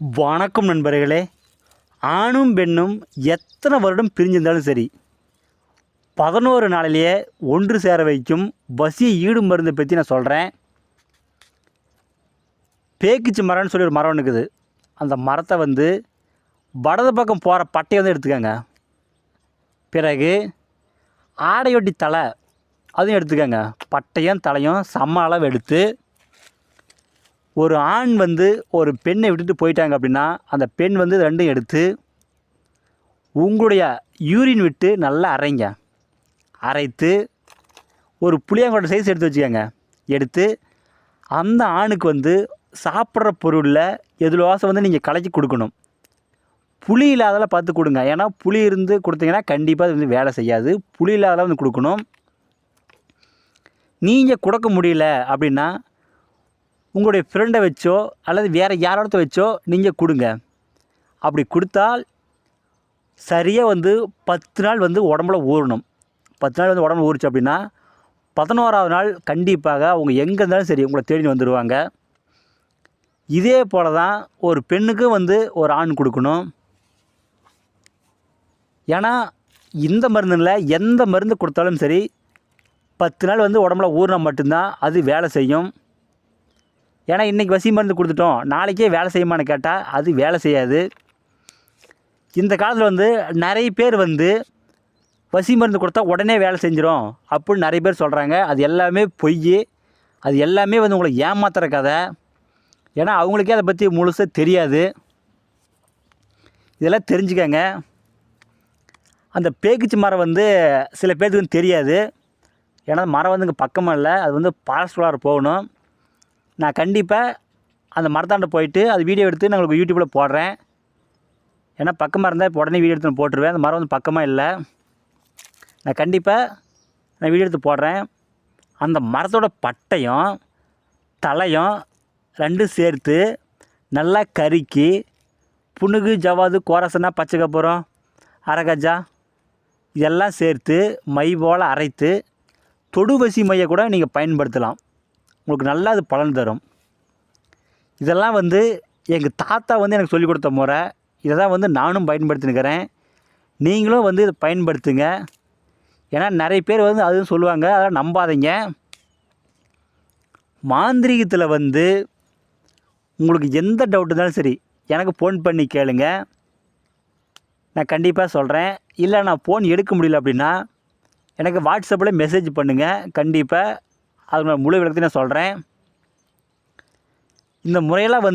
வணக்கம் நண்பர்களே. ஆணும் பெண்ணும் எத்தனை வருடம் பிரிஞ்சிருந்தாலும் சரி, 11 நாளிலேயே ஒன்று சேர வைக்கும் வசிய ஈடு மருந்தை பற்றி நான் சொல்கிறேன். பேக்கிச்சி மரம்னு சொல்லி ஒரு மரம் இருக்குது. அந்த மரத்தை வடது பக்கம் போகிற பட்டையை எடுத்துக்கோங்க. பிறகு ஆடையொட்டி தலை அதையும் எடுத்துக்கோங்க. பட்டையும் தலையும் சம அளவு எடுத்து, ஒரு ஆண் ஒரு பெண்ணை விட்டுட்டு போயிட்டாங்க அப்படின்னா, அந்த பெண் ரெண்டும் எடுத்து உங்களுடைய யூரின் விட்டு நல்லா அரைங்க. அரைத்து ஒரு புளியாங்கொட்டை சைஸ் எடுத்து வச்சுக்கோங்க. எடுத்து அந்த ஆணுக்கு சாப்பிட்ற பொருளில் எதுலவாசம் நீங்கள் கலக்கி கொடுக்கணும். புளி இல்லாதெல்லாம் பார்த்து கொடுங்க. ஏன்னா புளி இருந்து கொடுத்தீங்கன்னா கண்டிப்பாக அது வேலை செய்யாது. புளி இல்லாதெல்லாம் கொடுக்கணும். நீங்கள் கொடுக்க முடியல அப்படின்னா உங்களுடைய ஃப்ரெண்டை வச்சோ அல்லது வேறு யாரோட வச்சோ நீங்கள் கொடுங்க. அப்படி கொடுத்தால் சரியாக 10 நாள் உடம்புல ஊறணும். 10 நாள் உடம்புல ஊறிச்சு அப்படின்னா 11ஆவது நாள் கண்டிப்பாக அவங்க எங்கே இருந்தாலும் சரி உங்களை தேடி வந்துடுவாங்க. இதே போல் தான் ஒரு பெண்ணுக்கு ஒரு ஆண் கொடுக்கணும். ஏன்னா இந்த மருந்துல எந்த மருந்து கொடுத்தாலும் சரி 10 நாள் உடம்புல ஊறினா மட்டும்தான் அது வேலை செய்யும். ஏன்னா இன்றைக்கி வசி மருந்து கொடுத்துட்டோம், நாளைக்கே வேலை செய்யுமான்னு கேட்டால் அது வேலை செய்யாது. இந்த காலத்தில் நிறைய பேர் வசி மருந்து கொடுத்தா உடனே வேலை செஞ்சிடும் அப்படின்னு நிறைய பேர் சொல்கிறாங்க. அது எல்லாமே பொய். அது எல்லாமே உங்களை ஏமாத்துகிற கதை. ஏன்னா அவங்களுக்கே அதை பற்றி முழுசாக தெரியாது. இதெல்லாம் தெரிஞ்சுக்கங்க. அந்த பேக்கிச்சி மரம் சில பேருக்கு தெரியாது. ஏன்னா மரம் இங்கே பக்கமாக இல்லை, அது பாரஸ்குள்ளார போகணும். நான் கண்டிப்பாக அந்த மரத்தாண்ட போயிட்டு அது வீடியோ எடுத்து நான் உங்களுக்கு யூடியூப்பில் போடுறேன். ஏன்னா பக்கமாக இருந்தால் இப்போ உடனே வீடியோ எடுத்து போட்டுருவேன். அந்த மரம் பக்கமாக இல்லை. நான் கண்டிப்பாக வீடியோ எடுத்து போடுறேன். அந்த மரத்தோட பட்டையும் தலையும் ரெண்டும் சேர்த்து நல்லா கருக்கி புனுகு, ஜவாது, கோரசனா, பச்சை கற்பூரம், அரகஜா இதெல்லாம் சேர்த்து மை போல் அரைத்து தொடுவசி மையை கூட நீங்கள் பயன்படுத்தலாம். உங்களுக்கு நல்லா அது பலன் தரும். இதெல்லாம் எங்கள் தாத்தா எனக்கு சொல்லிக் கொடுத்த முறை. இதை தான் நானும் பயன்படுத்தினுக்கிறேன். நீங்களும் இதை பயன்படுத்துங்க. ஏன்னா நிறைய பேர் அதுவும் சொல்லுவாங்க, அதெல்லாம் நம்பாதீங்க. மாந்திரீகத்தில் உங்களுக்கு எந்த டவுட் இருந்தாலும் சரி எனக்கு ஃபோன் பண்ணி கேளுங்க. நான் கண்டிப்பாக சொல்கிறேன். இல்லை நான் ஃபோன் எடுக்க முடியல அப்படின்னா எனக்கு வாட்ஸ்அப்பில் மெசேஜ் பண்ணுங்கள். கண்டிப்பாக அதோட முழு விளக்கத்தை நான் சொல்கிறேன். இந்த முறையெல்லாம்